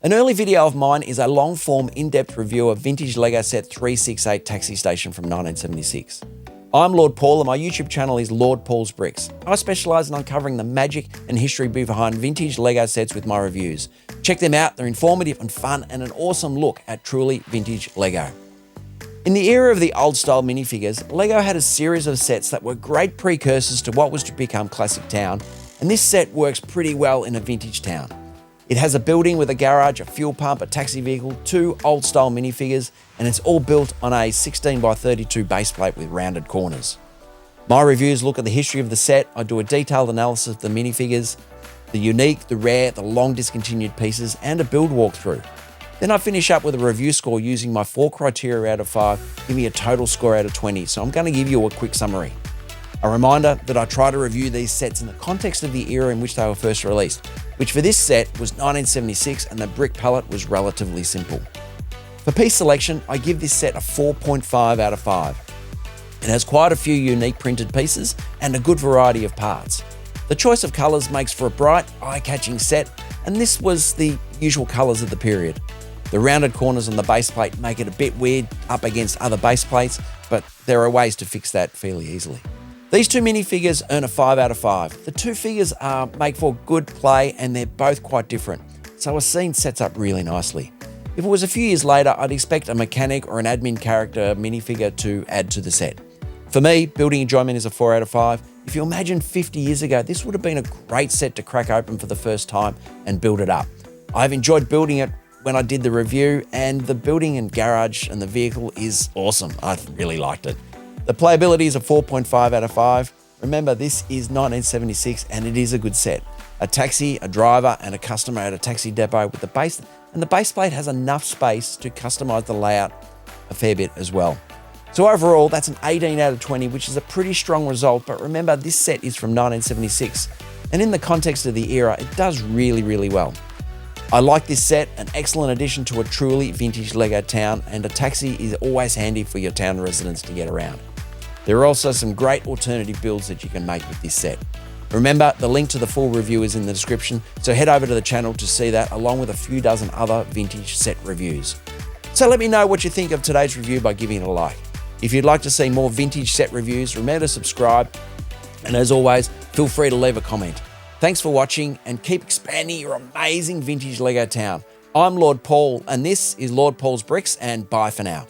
An early video of mine is a long-form, in-depth review of vintage Lego set 368 Taxi Station from 1976. I'm Lord Paul and my YouTube channel is Lord Paul's Bricks. I specialise in uncovering the magic and history behind vintage Lego sets with my reviews. Check them out, they're informative and fun and an awesome look at truly vintage Lego. In the era of the old-style minifigures, Lego had a series of sets that were great precursors to what was to become Classic Town, and this set works pretty well in a vintage town. It has a building with a garage, a fuel pump, a taxi vehicle, 2 old-style minifigures, and it's all built on a 16x32 base plate with rounded corners. My reviews look at the history of the set, I do a detailed analysis of the minifigures, the unique, the rare, the long discontinued pieces, and a build walkthrough. Then I finish up with a review score using my 4 criteria out of 5, give me a total score out of 20, so I'm going to give you a quick summary. A reminder that I try to review these sets in the context of the era in which they were first released, which for this set was 1976 and the brick palette was relatively simple. For piece selection, I give this set a 4.5 out of 5. It has quite a few unique printed pieces and a good variety of parts. The choice of colours makes for a bright, eye-catching set, and this was the usual colours of the period. The rounded corners on the base plate make it a bit weird up against other base plates, but there are ways to fix that fairly easily. These 2 minifigures earn a 5 out of 5. The 2 figures make for good play and they're both quite different, so a scene sets up really nicely. If it was a few years later, I'd expect a mechanic or an admin character minifigure to add to the set. For me, building enjoyment is a 4 out of 5. If you imagine 50 years ago, this would have been a great set to crack open for the first time and build it up. I've enjoyed building it when I did the review, and the building and garage and the vehicle is awesome. I really liked it. The playability is a 4.5 out of 5. Remember, this is 1976 and it is a good set. A taxi, a driver and a customer at a taxi depot with the base, and the base plate has enough space to customize the layout a fair bit as well. So overall, that's an 18 out of 20, which is a pretty strong result, but remember, this set is from 1976, and in the context of the era, it does really well. I like this set, an excellent addition to a truly vintage Lego town, and a taxi is always handy for your town residents to get around. There are also some great alternative builds that you can make with this set. Remember, the link to the full review is in the description, so head over to the channel to see that, along with a few dozen other vintage set reviews. So let me know what you think of today's review by giving it a like. If you'd like to see more vintage set reviews, remember to subscribe, and as always, feel free to leave a comment. Thanks for watching and keep expanding your amazing vintage Lego town. I'm Lord Paul and this is Lord Paul's Bricks, and bye for now.